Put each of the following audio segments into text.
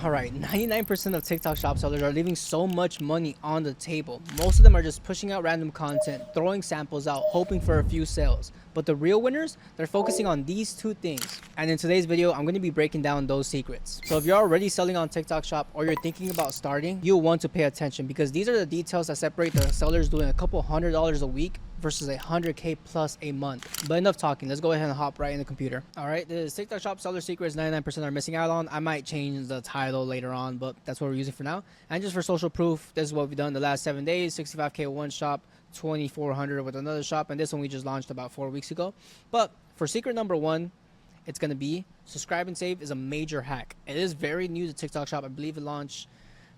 All right, 99% of TikTok shop sellers are leaving so much money on the table. Most of them are just pushing out random content, throwing samples out, hoping for a few sales. But the real winners, they're focusing on these two things. And in today's video, I'm going to be breaking down those secrets. So if you're already selling on TikTok shop or you're thinking about starting, you'll want to pay attention because these are the details that separate the sellers doing a couple $100s a week versus 100K plus a month. But enough talking, let's go ahead and hop right in the computer. All right, the TikTok shop seller secrets 99% are missing out on. I might change the title later on, but that's what we're using for now. And just for social proof, this is what we've done the last 7 days. 65K with one shop, 2,400 with another shop, and this one we just launched about 4 weeks ago. But for secret number one, it's gonna be subscribe and save is a major hack. It is very new to TikTok shop. I believe it launched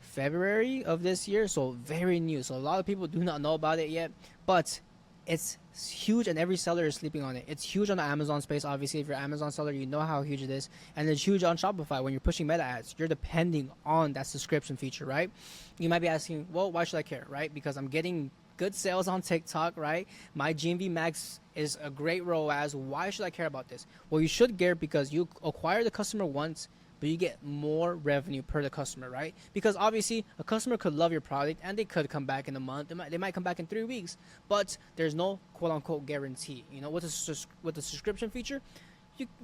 February of this year, so very new. So a lot of people do not know about it yet, but it's huge and every seller is sleeping on it. It's huge on the Amazon space. Obviously, if you're an Amazon seller, you know how huge it is. And it's huge on Shopify. When you're pushing meta ads, you're depending on that subscription feature, right? You might be asking, well, why should I care, right? Because I'm getting good sales on TikTok, right? My GMV max is a great ROAS. Why should I care about this? Well, you should care because you acquire the customer once, but you get more revenue per the customer, right? Because obviously a customer could love your product and they could come back in a month. They might come back in 3 weeks, but there's no quote unquote guarantee. You know, with the subscription feature,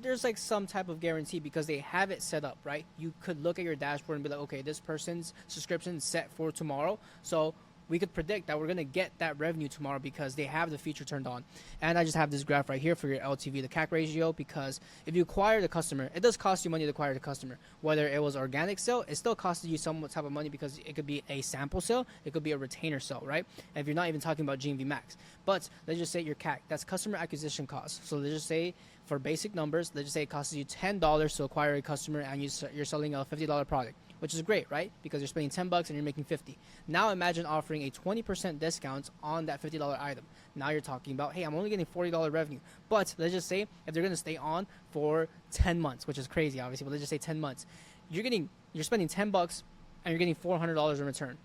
there's like some type of guarantee because they have it set up, right? You could look at your dashboard and be like, okay, this person's subscription is set for tomorrow, so we could predict that we're going to get that revenue tomorrow because they have the feature turned on. And I just have this graph right here for your LTV to CAC ratio, because if you acquire the customer, it does cost you money to acquire the customer. Whether it was organic sale, it still costs you some type of money because it could be a sample sale, it could be a retainer sale, right? And if you're not even talking about GMV max. But let's just say your CAC, that's customer acquisition cost. So let's just say for basic numbers, let's just say it costs you $10 to acquire a customer and you're selling a $50 product, which is great, right? Because you're spending $10 and you're making 50. Now imagine offering a 20% discount on that $50 item. Now you're talking about, hey, I'm only getting $40 revenue. But let's just say if they're gonna stay on for 10 months, which is crazy, obviously, but let's just say 10 months, you're spending $10 and you're getting $400 in return.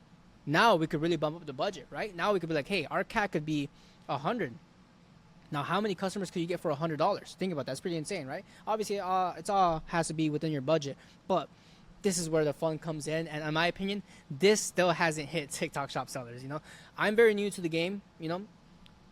Now we could really bump up the budget, right? Now we could be like, hey, our CAC could be 100. Now, how many customers could you get for $100? Think about that. That's pretty insane, right? Obviously, it's all has to be within your budget, but this is where the fun comes in. And in my opinion, this still hasn't hit TikTok shop sellers. You know, I'm very new to the game. You know,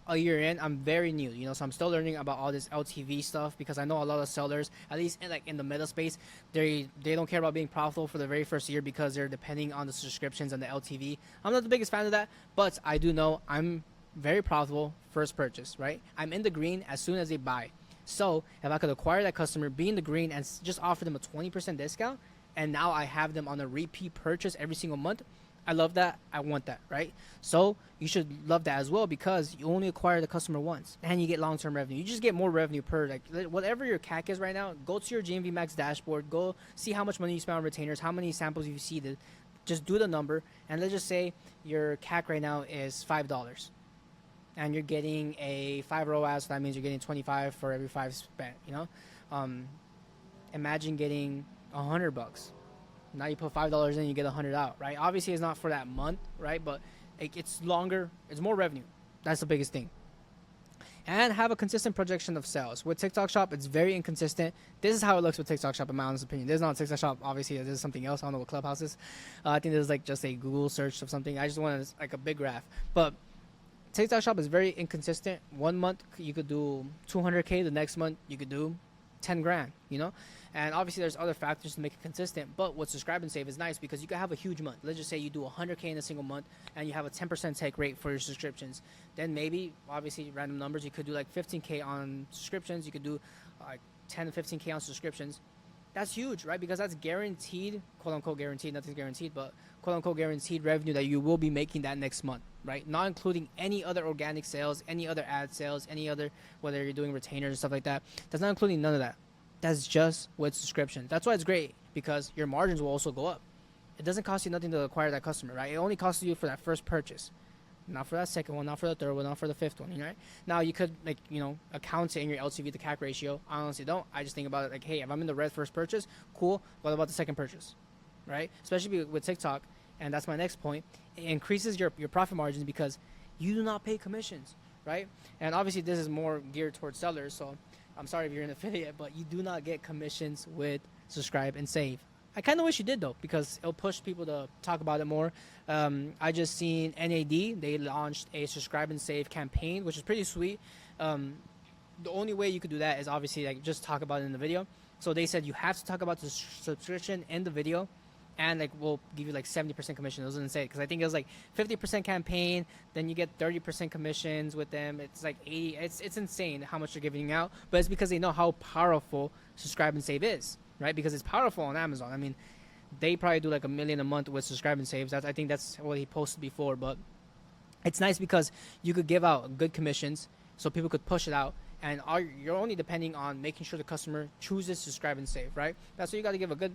a year in, I'm very new. You know, so I'm still learning about all this LTV stuff because I know a lot of sellers, at least in the meta space, they don't care about being profitable for the very first year because they're depending on the subscriptions and the LTV. I'm not the biggest fan of that, but I do know I'm very profitable first purchase, right? I'm in the green as soon as they buy. So if I could acquire that customer, be in the green, and just offer them a 20% discount, and now I have them on a repeat purchase every single month, I love that. I want that, right? So you should love that as well because you only acquire the customer once and you get long-term revenue. You just get more revenue per, like, whatever your CAC is right now. Go to your GMV Max dashboard, go see how much money you spend on retainers, how many samples you seeded. Just do the number, and let's just say your CAC right now is $5 and you're getting a 5 ROAS, so that means you're getting 25 for every 5 spent, you know? Imagine getting $100. Now you put $5 in, you get 100 out, right? Obviously, it's not for that month, right? But it's longer, it's more revenue. That's the biggest thing. And have a consistent projection of sales. With TikTok Shop, it's very inconsistent. This is how it looks with TikTok Shop, in my honest opinion. This is not TikTok Shop. Obviously, this is something else. I don't know what Clubhouse is. I think this is like just a Google search of something. I just wanted like a big graph. But TikTok Shop is very inconsistent. 1 month you could do 200K. The next month you could do 10 grand, you know? And obviously there's other factors to make it consistent, but what subscribe and save is nice because you can have a huge month. Let's just say you do 100K in a single month and you have a 10% take rate for your subscriptions. Then maybe, obviously random numbers, you could do like 15K on subscriptions. You could do like 10 to 15K on subscriptions. That's huge, right? Because that's guaranteed, quote unquote guaranteed, nothing's guaranteed, but quote unquote guaranteed revenue that you will be making that next month, right? Not including any other organic sales, any other ad sales, any other, whether you're doing retainers and stuff like that. That's not including none of that. That's just with subscription. That's why it's great, because your margins will also go up. It doesn't cost you nothing to acquire that customer, right? It only costs you for that first purchase. Not for that second one, not for the third one, not for the fifth one, right? Now you could, like, you know, account it in your LTV to CAC ratio. I honestly don't. I just think about it like, hey, if I'm in the red first purchase, cool. What about the second purchase, right? Especially with TikTok, and that's my next point. It increases your profit margins because you do not pay commissions, right? And obviously this is more geared towards sellers, so I'm sorry if you're an affiliate, but you do not get commissions with subscribe and save. I kind of wish you did though, because it'll push people to talk about it more. I just seen NAD, they launched a subscribe and save campaign, which is pretty sweet. Um, the only way you could do that is obviously like just talk about it in the video. So they said you have to talk about the subscription in the video, and like we'll give you like 70% commission. It was insane because I think it was like 50% campaign, then you get 30% commissions with them. It's like 80. It's insane how much they're giving out, but it's because they know how powerful subscribe and save is, right? Because it's powerful on Amazon. I mean, they probably do like $1 million a month with subscribe and saves. I think that's what he posted before, but it's nice because you could give out good commissions so people could push it out, and you're only depending on making sure the customer chooses subscribe and save, right? That's why you got to give a good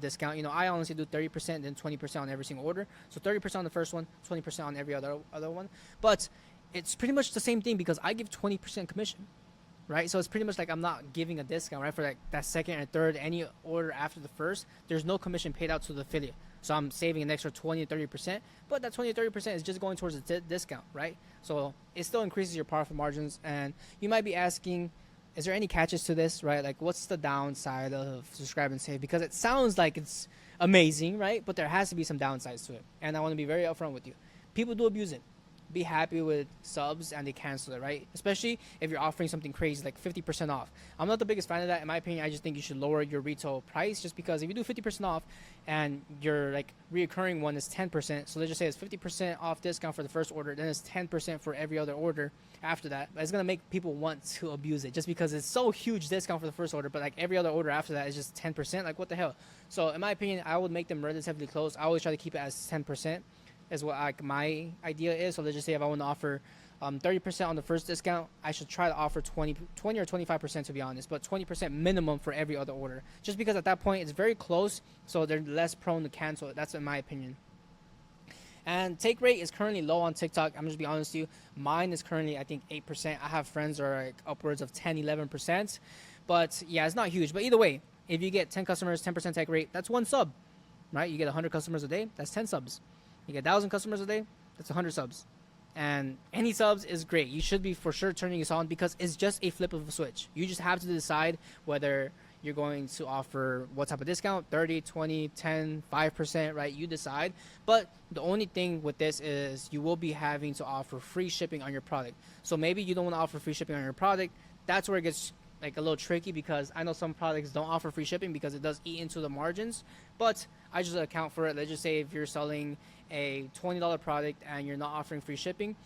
discount. You know, I honestly do 30%, then 20% on every single order. So 30% on the first one, 20% on every other one. But it's pretty much the same thing because I give 20% commission, right? So it's pretty much like I'm not giving a discount, right? For like that second and third, any order after the first, there's no commission paid out to the affiliate. So I'm saving an extra 20 to 30%, but that 20 to 30% is just going towards the discount, right? So it still increases your profit margins. And you might be asking, is there any catches to this, right? Like, what's the downside of subscribe and save? Because it sounds like it's amazing, right? But there has to be some downsides to it. And I want to be very upfront with you. People do abuse it. Be happy with subs and they cancel it, right? Especially if you're offering something crazy like 50% off. I'm not the biggest fan of that. In my opinion, I just think you should lower your retail price, just because if you do 50% off and your like reoccurring one is 10%, so let's just say it's 50% off discount for the first order, then it's 10% for every other order after that. It's gonna make people want to abuse it just because it's so huge discount for the first order, but like every other order after that is just 10%. Like, what the hell? So in my opinion, I would make them relatively close. I always try to keep it as 10%. Is what like my idea is. So let's just say if I want to offer 30% on the first discount, I should try to offer 20 or 25%, to be honest, but 20% minimum for every other order, just because at that point it's very close, so they're less prone to cancel it. That's in my opinion. And take rate is currently low on TikTok. I'm just be honest with you. Mine is currently, I think, 8%. I have friends that are like upwards of 10, 11%. But yeah, it's not huge. But either way, if you get 10 customers, 10% take rate, that's one sub, right? You get 100 customers a day, that's 10 subs. You get 1,000 customers a day, that's 100 subs. And any subs is great. You should be for sure turning this on because it's just a flip of a switch. You just have to decide whether you're going to offer what type of discount, 30, 20, 10, 5%, right? You decide. But the only thing with this is you will be having to offer free shipping on your product. So maybe you don't want to offer free shipping on your product. That's where it gets like a little tricky, because I know some products don't offer free shipping because it does eat into the margins, but I just account for it. Let's just say if you're selling a $20 product and you're not offering free shipping,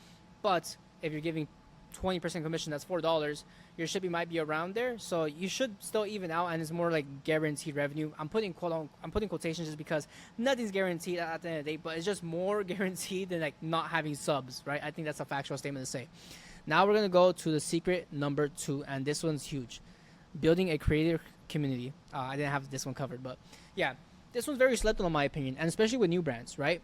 but if you're giving 20% commission, that's $4, your shipping might be around there, so you should still even out, and it's more like guaranteed revenue. I'm putting quotations just because nothing's guaranteed at the end of the day, but it's just more guaranteed than like not having subs, right? I think that's a factual statement to say. Now we're gonna go to the secret number 2, and this one's huge: building a creator community. I didn't have this one covered, but yeah, this one's very slept on in my opinion, and especially with new brands, right?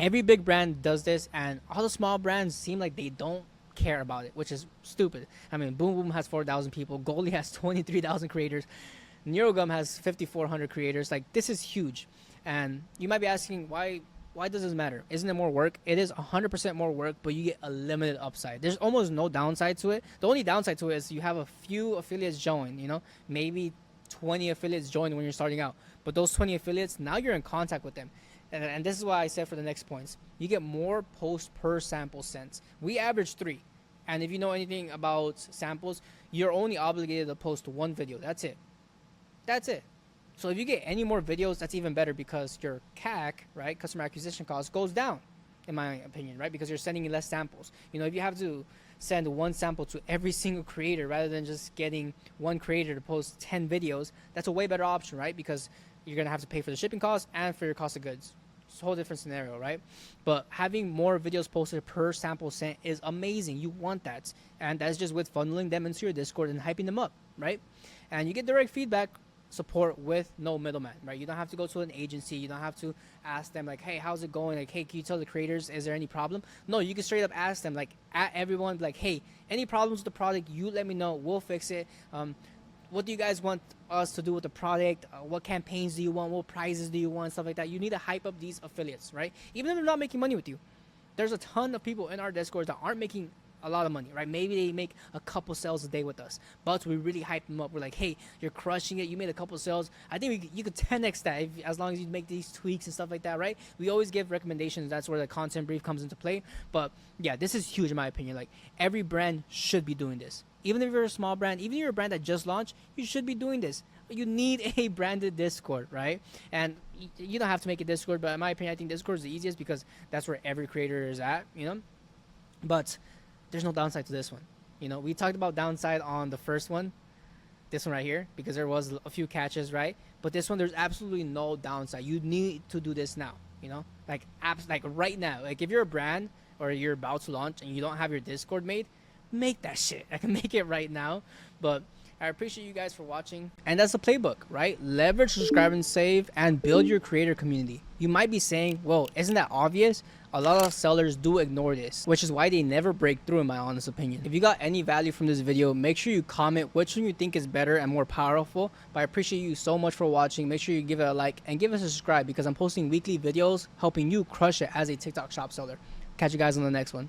Every big brand does this, and all the small brands seem like they don't care about it, which is stupid. I mean, Boom Boom has 4,000 people, Goldie has 23,000 creators, NeuroGum has 5,400 creators. Like, this is huge, and you might be asking why does this matter? Isn't it more work? It is 100% more work, but you get a limited upside. There's almost no downside to it. The only downside to it is you have a few affiliates join, you know, maybe 20 affiliates join when you're starting out, but those 20 affiliates, now you're in contact with them. And this is why I said for the next points, you get more posts per sample sent. We average 3. And if you know anything about samples, you're only obligated to post 1 video. That's it. That's it. So if you get any more videos, that's even better, because your CAC, right, customer acquisition cost, goes down, in my opinion, right? Because you're sending less samples. You know, if you have to send 1 sample to every single creator rather than just getting 1 creator to post 10 videos, that's a way better option, right? Because you're going to have to pay for the shipping costs and for your cost of goods. It's a whole different scenario, right? But having more videos posted per sample sent is amazing. You want that. And that's just with funneling them into your Discord and hyping them up, right? And you get direct feedback support with no middleman, right? You don't have to go to an agency. You don't have to ask them like, hey, how's it going? Like, hey, can you tell the creators, is there any problem? No, you can straight up ask them, like, at everyone, like, hey, any problems with the product, you let me know. We'll fix it. What do you guys want us to do with the product? What campaigns do you want? What prizes do you want? Stuff like that. You need to hype up these affiliates, right? Even if they're not making money with you. There's a ton of people in our Discord that aren't making a lot of money, right? Maybe they make a couple sales a day with us, but we really hype them up. We're like, hey, you're crushing it. You made a couple sales. I think you could 10x that as long as you make these tweaks and stuff like that, right? We always give recommendations. That's where the content brief comes into play. But yeah, this is huge in my opinion. Like every brand should be doing this. Even if you're a small brand, even if you're a brand that just launched, you should be doing this. You need a branded Discord, right? And you don't have to make a Discord, but in my opinion, I think Discord is the easiest because that's where every creator is at, you know? But there's no downside to this one. You know, we talked about downside on the first one, this one right here, because there was a few catches, right? But this one, there's absolutely no downside. You need to do this now, you know? Like right now. Like if you're a brand or you're about to launch and you don't have your Discord made, make that shit. I can make it right now. But I appreciate you guys for watching. And that's the playbook, right? Leverage, subscribe, and save, and build your creator community. You might be saying, well, isn't that obvious? A lot of sellers do ignore this, which is why they never break through, in my honest opinion. If you got any value from this video, make sure you comment which one you think is better and more powerful. But I appreciate you so much for watching. Make sure you give it a like and give us a subscribe because I'm posting weekly videos helping you crush it as a TikTok shop seller. Catch you guys on the next one.